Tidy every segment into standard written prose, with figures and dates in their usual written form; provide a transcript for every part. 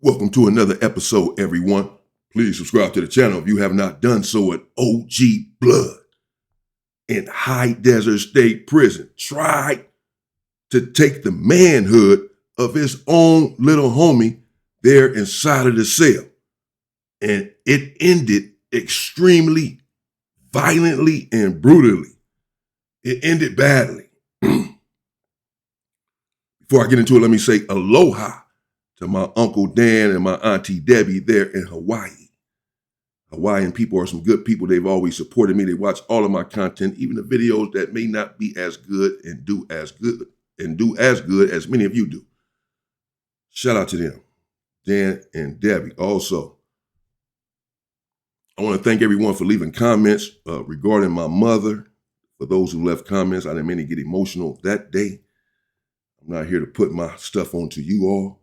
Welcome to another episode, everyone. Please subscribe to the channel if you have not done so. At OG Blood in High Desert State Prison tried to take the manhood of his own little homie there inside of the cell. And it ended extremely violently and brutally. It ended badly. Before I get into it, let me say aloha to my Uncle Dan and my Auntie Debbie there in Hawaii. Hawaiian people are some good people. They've always supported me. They watch all of my content, even the videos that may not be as good and do as good as many of you do. Shout out to them, Dan and Debbie. Also, I want to thank everyone for leaving comments regarding my mother. For those who left comments, I didn't mean to get emotional that day. I'm not here to put my stuff onto you all.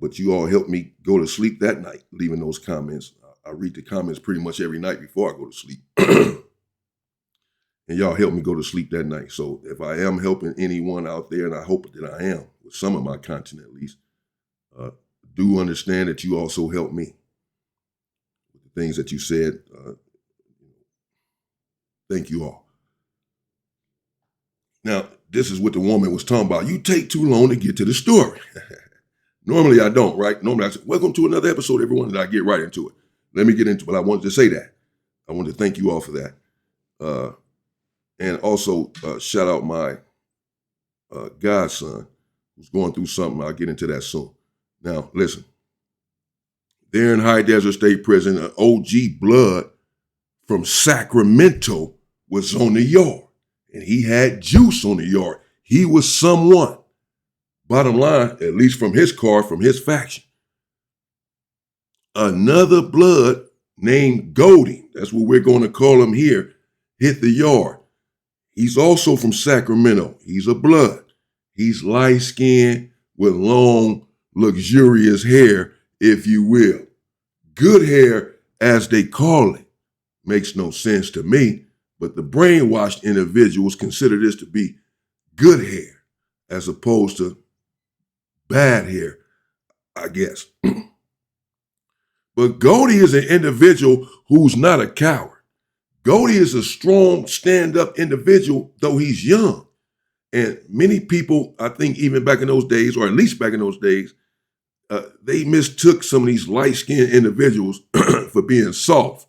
But you all helped me go to sleep that night, leaving those comments. I read the comments pretty much every night before I go to sleep. And y'all helped me go to sleep that night. So if I am helping anyone out there, and I hope that I am, with some of my content at least, do understand that you also helped me with the things that you said. Thank you all. Now, this is what the woman was talking about. You take too long to get to the story. Normally I don't, right? Normally I say, welcome to another episode, everyone, and I get right into it. Let me get into it. But I wanted to say that. I wanted to thank you all for that. And also shout out my godson who's going through something. I'll get into that soon. Now, listen. There in High Desert State Prison, an OG Blood from Sacramento was on the yard. And he had juice on the yard. He was someone. Bottom line, at least from his card, from his faction. Another Blood named Goldie, that's what we're going to call him here, hit the yard. He's also from Sacramento. He's a Blood. He's light-skinned with long, luxurious hair, if you will. Good hair, as they call it. Makes no sense to me, but the brainwashed individuals consider this to be good hair, as opposed to bad hair, I guess. But Goldie is an individual who's not a coward. Goldie is a strong, stand-up individual, though he's young. And many people, I think even back in those days, or at least back in those days, they mistook some of these light-skinned individuals for being soft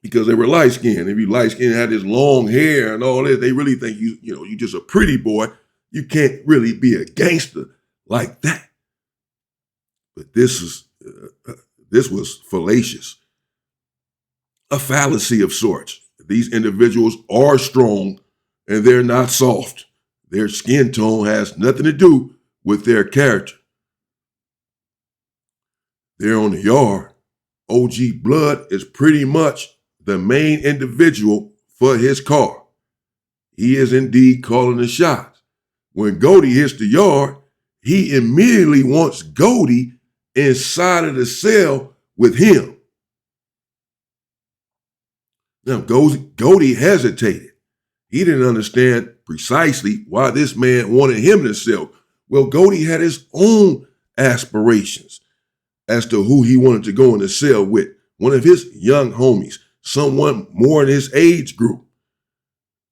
because they were light-skinned. If you light-skinned, had this long hair and all that, they really think you just a pretty boy. You can't really be a gangster like that. But this was fallacious, a fallacy of sorts. These individuals are strong and they're not soft. Their skin tone has nothing to do with their character. They're on the yard. OG Blood is pretty much the main individual for his car. He is indeed calling the shots. When Goldie hits the yard, he immediately wants Goldie inside of the cell with him. Now, Goldie hesitated. He didn't understand precisely why this man wanted him in the cell. Well, Goldie had his own aspirations as to who he wanted to go in the cell with. One of his young homies, someone more in his age group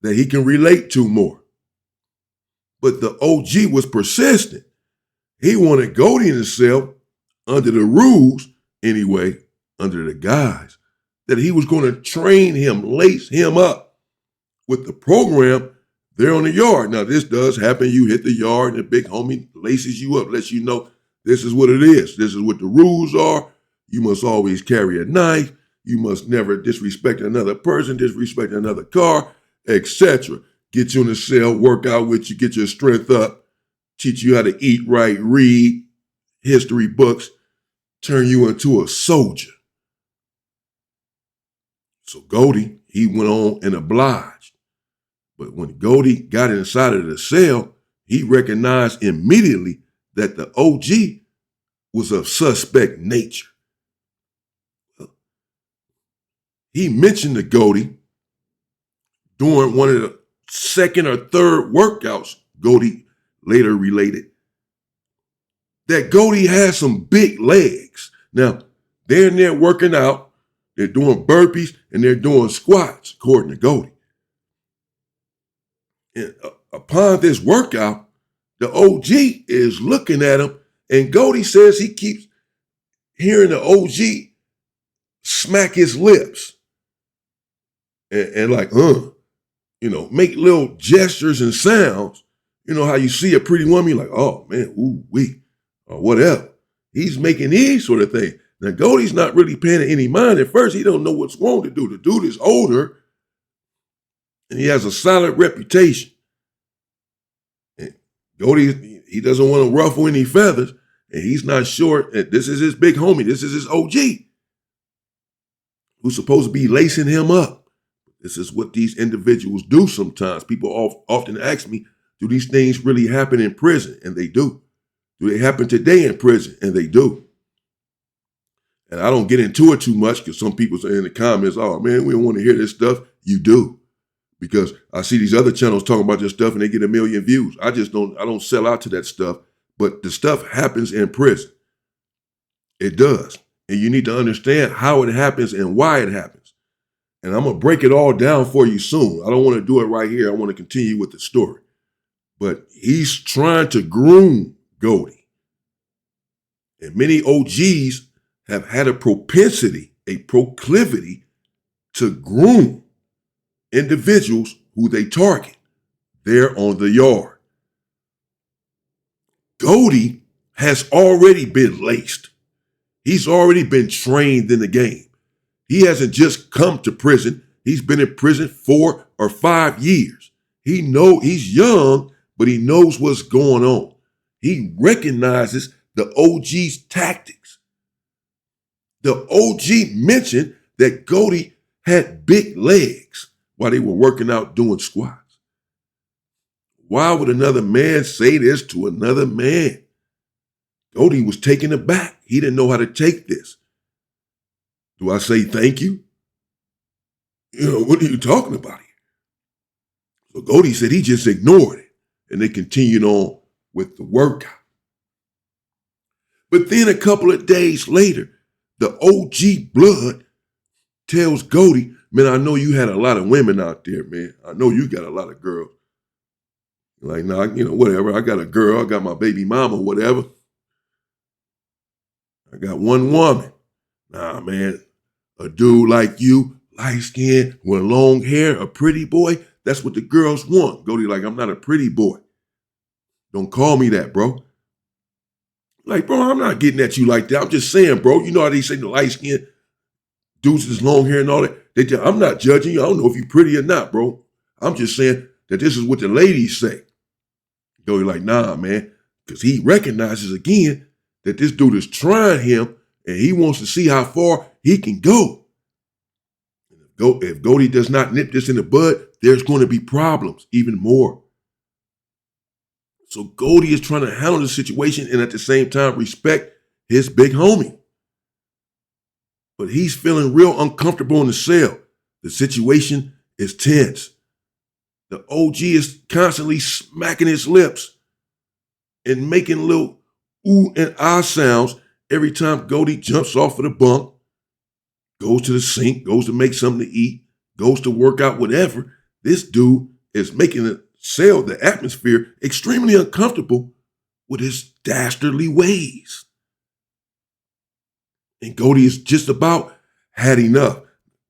that he can relate to more. But the OG was persistent. He wanted Goldie in the cell under the rules, anyway, under the guise that he was going to train him, lace him up with the program there on the yard. Now, this does happen. You hit the yard and the big homie laces you up, lets you know this is what it is. This is what the rules are. You must always carry a knife. You must never disrespect another person, disrespect another car, etc. Get you in the cell, work out with you, get your strength up, teach you how to eat right, read history books, turn you into a soldier. So Goldie, he went on and obliged. But when Goldie got inside of the cell, he recognized immediately that the OG was of suspect nature. He mentioned to Goldie during one of the second or third workouts, Goldie later related, that Goldie has some big legs. Now, they're in there working out, they're doing burpees, and they're doing squats, according to Goldie. And upon this workout, the OG is looking at him, and Goldie says he keeps hearing the OG smack his lips and like, make little gestures and sounds. You know how you see a pretty woman, you're like, oh man, ooh, wee, or whatever. He's making these sort of things. Now, Goldie's not really paying any mind at first. He don't know what's wrong to do. The dude is older, and he has a solid reputation. And Goldie, he doesn't want to ruffle any feathers, and he's not sure that this is his big homie. This is his OG, who's supposed to be lacing him up. This is what these individuals do sometimes. People often ask me, do these things really happen in prison? And they do. Do they happen today in prison? And they do. And I don't get into it too much because some people say in the comments, oh man, we don't want to hear this stuff. You do. Because I see these other channels talking about this stuff and they get 1 million views. I don't sell out to that stuff. But the stuff happens in prison. It does. And you need to understand how it happens and why it happens. And I'm going to break it all down for you soon. I don't want to do it right here. I want to continue with the story. But he's trying to groom Goldie. And many OGs have had a proclivity to groom individuals who they target there on the yard. Goldie has already been laced. He's already been trained in the game. He hasn't just come to prison. He's been in prison 4 or 5 years. He's young, but he knows what's going on. He recognizes the OG's tactics. The OG mentioned that Goldie had big legs while they were working out doing squats. Why would another man say this to another man? Goldie was taken aback. He didn't know how to take this. Do I say thank you? What are you talking about here? So Goldie said he just ignored it, and they continued on with the workout. But then a couple of days later, the OG Blood tells Goldie, man, I know you had a lot of women out there, man. I know you got a lot of girls. Like, nah, whatever. I got a girl. I got my baby mama, whatever. I got one woman. Nah, man, a dude like you, light skin, with long hair, a pretty boy, that's what the girls want. Goldie like, I'm not a pretty boy. Don't call me that, bro. Like, bro, I'm not getting at you like that. I'm just saying, bro, you know how they say the light skin dudes with this long hair and all that? I'm not judging you. I don't know if you're pretty or not, bro. I'm just saying that this is what the ladies say. Goldie like, nah, man, because he recognizes again that this dude is trying him and he wants to see how far he can go. If Goldie does not nip this in the bud, there's going to be problems, even more. So Goldie is trying to handle the situation and at the same time respect his big homie. But he's feeling real uncomfortable in the cell. The situation is tense. The OG is constantly smacking his lips and making little ooh and ah sounds every time Goldie jumps off of the bunk, goes to the sink, goes to make something to eat, goes to work out, whatever. This dude is making the cell, the atmosphere, extremely uncomfortable with his dastardly ways. And Goldie is just about had enough.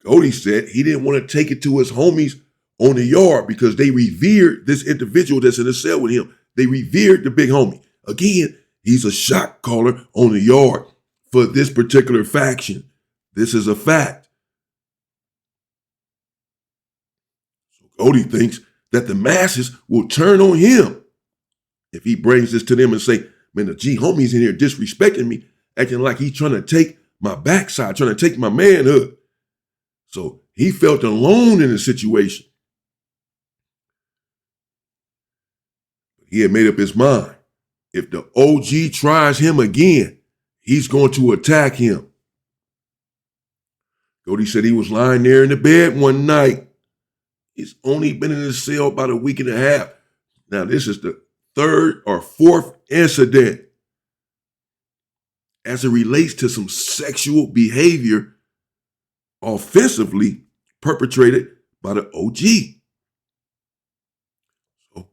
Goldie said he didn't want to take it to his homies on the yard because they revered this individual that's in the cell with him. They revered the big homie. Again, he's a shot caller on the yard for this particular faction. This is a fact. So Goldie thinks that the masses will turn on him if he brings this to them and say, man, the G homie's in here disrespecting me, acting like he's trying to take my backside, trying to take my manhood. So he felt alone in the situation. He had made up his mind. If the OG tries him again, he's going to attack him. Goldie said he was lying there in the bed one night. He's only been in the cell about a week and a half. Now, this is the 3rd or 4th incident as it relates to some sexual behavior offensively perpetrated by the OG. So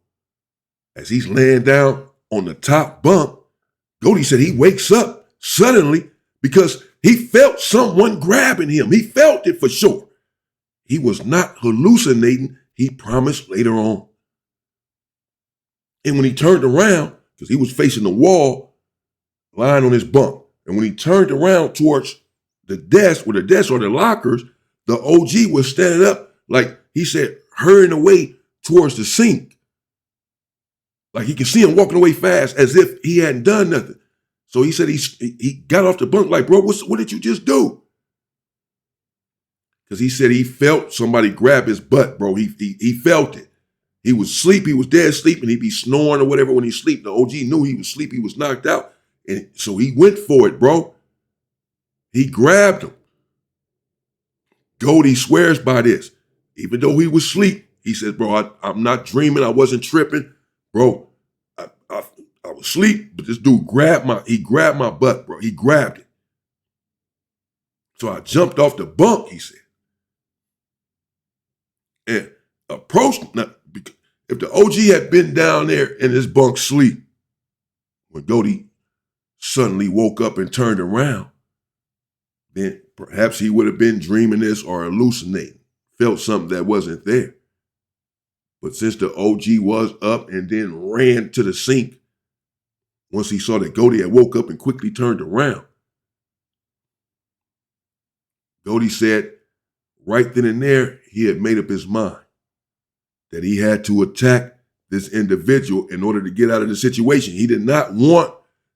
as he's laying down on the top bunk, Goldie said he wakes up suddenly because he felt someone grabbing him. He felt it for sure. He was not hallucinating, he promised later on. And when he turned around, because he was facing the wall, lying on his bunk, and when he turned around towards the desk, where the desks or the lockers, the OG was standing up, like he said, hurrying away towards the sink. Like he could see him walking away fast as if he hadn't done nothing. So he said he got off the bunk like, bro, what did you just do? Because he said he felt somebody grab his butt, bro. He felt it. He was asleep. He was dead asleep, and he'd be snoring or whatever when he sleep. The OG knew he was asleep. He was knocked out. And so he went for it, bro. He grabbed him. Goldie swears by this. Even though he was asleep, he says, bro, I'm not dreaming. I wasn't tripping. Bro, I was asleep, but this dude grabbed my butt, bro. He grabbed it. So I jumped off the bunk, he said, and approached him. Now, if the OG had been down there in his bunk sleep, when Goldie suddenly woke up and turned around, then perhaps he would have been dreaming this or hallucinating, felt something that wasn't there. But since the OG was up and then ran to the sink, once he saw that Goldie had woke up and quickly turned around, Goldie said right then and there, he had made up his mind that he had to attack this individual in order to get out of the situation. He did not want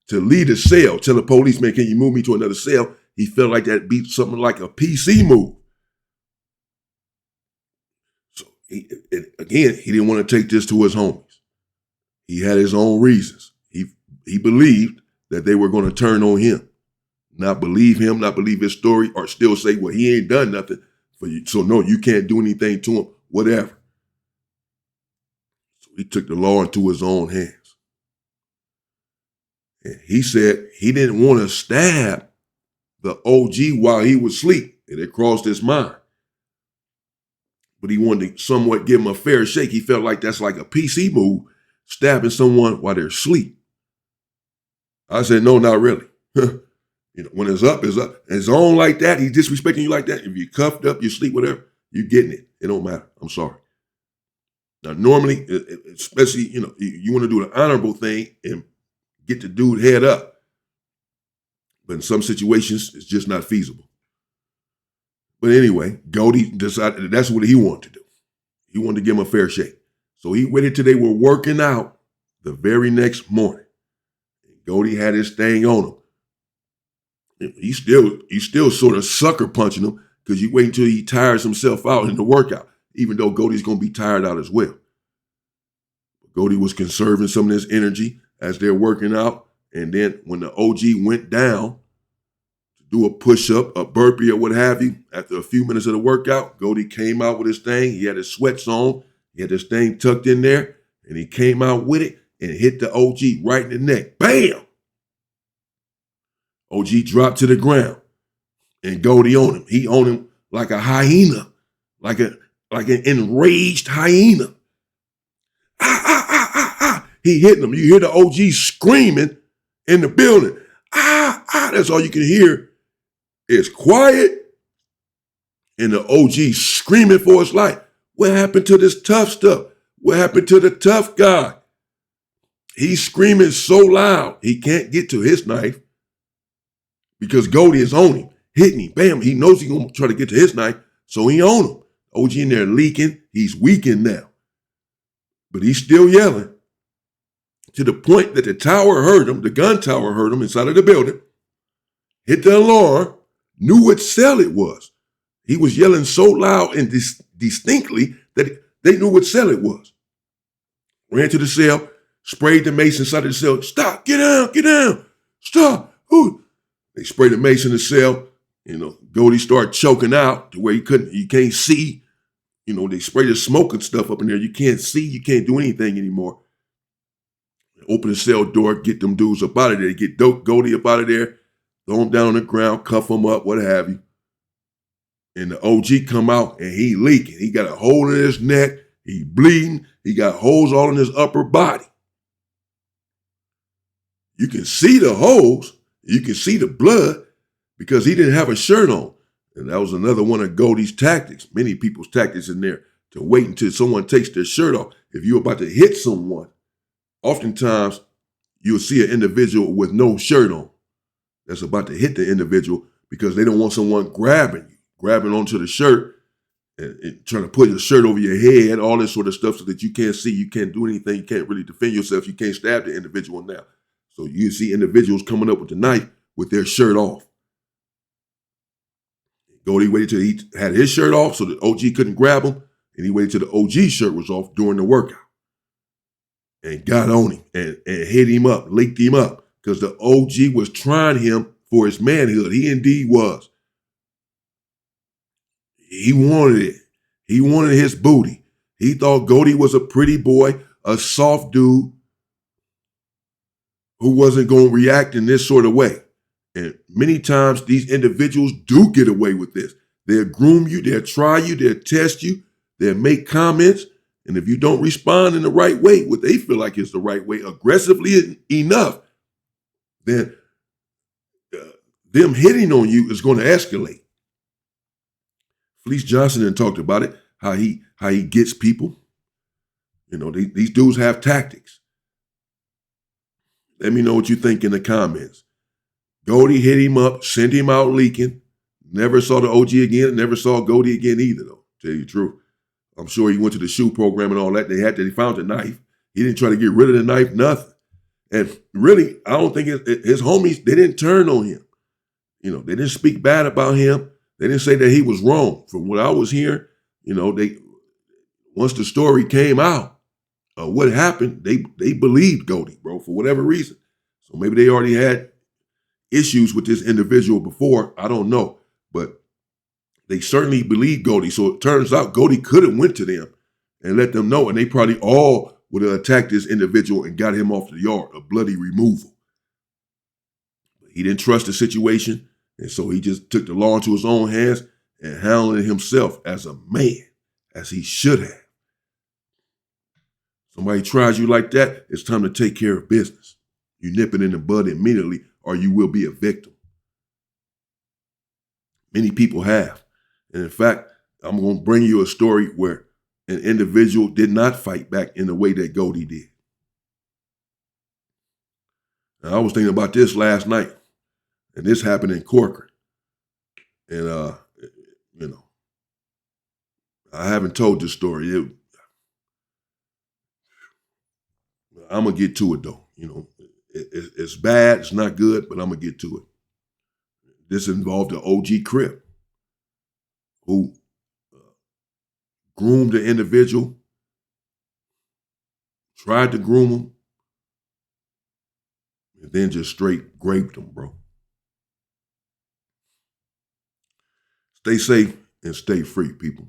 to leave the cell, tell the policeman, can you move me to another cell? He felt like that'd be something like a PC move. So he didn't want to take this to his homies. He had his own reasons. He believed that they were going to turn on him, not believe him, not believe his story, or still say, well, he ain't done nothing for you. So no, you can't do anything to him, whatever. So he took the law into his own hands. And he said he didn't want to stab the OG while he was asleep. It had crossed his mind. But he wanted to somewhat give him a fair shake. He felt like that's like a PC move, stabbing someone while they're asleep. I said, no, not really. When it's up, it's up. And it's on like that, he's disrespecting you like that. If you're cuffed up, you sleep, whatever, you're getting it. It don't matter. I'm sorry. Now, normally, especially, you want to do the honorable thing and get the dude head up. But in some situations, it's just not feasible. But anyway, Goldie decided that's what he wanted to do. He wanted to give him a fair shake. So he waited till they were working out the very next morning. And Goldie had his thing on him. He's still sort of sucker punching him because you wait until he tires himself out in the workout, even though Goldie's going to be tired out as well. But Goldie was conserving some of his energy as they're working out. And then when the OG went down to do a push-up, a burpee, or what have you, after a few minutes of the workout, Goldie came out with his thing. He had his sweats on. He had his thing tucked in there. And he came out with it and hit the OG right in the neck. Bam! OG dropped to the ground. And Goldie on him. He on him like a hyena, like an enraged hyena. Ah, ah, ah, ah, ah. He hitting him. You hear the OG screaming in the building. Ah, ah. That's all you can hear. It's quiet. And the OG screaming for his life. What happened to this tough stuff? What happened to the tough guy? He's screaming so loud, he can't get to his knife because Goldie is on him, hitting him. Bam, he knows he's going to try to get to his knife, so he on him. OG in there leaking. He's weakened now. But he's still yelling to the point that the tower heard him, the gun tower heard him inside of the building, hit the alarm, knew what cell it was. He was yelling so loud and distinctly that they knew what cell it was. Ran to the cell, sprayed the mace inside of the cell. Stop, get down, stop. Ooh. They sprayed the mace in the cell. Goldie started choking out to where he can't see. They sprayed the smoke and stuff up in there. You can't see, you can't do anything anymore. Open the cell door, get them dudes up out of there, get Goldie up out of there. throw him down on the ground, cuff him up, what have you. And the OG come out and he leaking. He got a hole in his neck. He bleeding. He got holes all in his upper body. You can see the holes. You can see the blood because he didn't have a shirt on. And that was another one of Goldie's tactics, many people's tactics in there, to wait until someone takes their shirt off. If you're about to hit someone, oftentimes you'll see an individual with no shirt on that's about to hit the individual because they don't want someone grabbing onto the shirt and trying to put your shirt over your head, all this sort of stuff so that you can't see, you can't do anything, you can't really defend yourself, you can't stab the individual now. So you see individuals coming up with the knife with their shirt off. Goldie waited till he had his shirt off so the OG couldn't grab him, and he waited till the OG shirt was off during the workout and got on him and hit him up, licked him up because the OG was trying him for his manhood. He indeed was. He wanted it. He wanted his booty. He thought Goldie was a pretty boy, a soft dude who wasn't going to react in this sort of way. And many times these individuals do get away with this. They'll groom you, they'll try you, they'll test you, they'll make comments. And if you don't respond in the right way, what they feel like is the right way, aggressively enough, then them hitting on you is going to escalate. Felice Johnson then talked about it, how he gets people. You know, these dudes have tactics. Let me know what you think in the comments. Goldie hit him up, sent him out leaking. Never saw the OG again, never saw Goldie again either, though, tell you the truth. I'm sure he went to the shoe program and all that. They found the knife. He didn't try to get rid of the knife, nothing. And really, I don't think his homies, they didn't turn on him. You know, they didn't speak bad about him. They didn't say that he was wrong. From what I was hearing, you know, once the story came out, what happened, they believed Goldie, bro, for whatever reason. So maybe they already had issues with this individual before. I don't know. But they certainly believed Goldie. So it turns out Goldie could have went to them and let them know. And they probably all would have attacked this individual and got him off the yard, a bloody removal. But he didn't trust the situation. And so he just took the law into his own hands and handled it himself as a man, as he should have. Somebody tries you like that, it's time to take care of business. You nip it in the bud immediately or you will be a victim. Many people have. And in fact, I'm going to bring you a story where an individual did not fight back in the way that Goldie did. Now, I was thinking about this last night, and this happened in Corcoran. And, you know, I haven't told this story. I'm going to get to it, though. You know, it's bad. It's not good, but I'm going to get to it. This involved an OG Crip who groomed the individual, tried to groom him, and then just straight raped him, bro. Stay safe and stay free, people.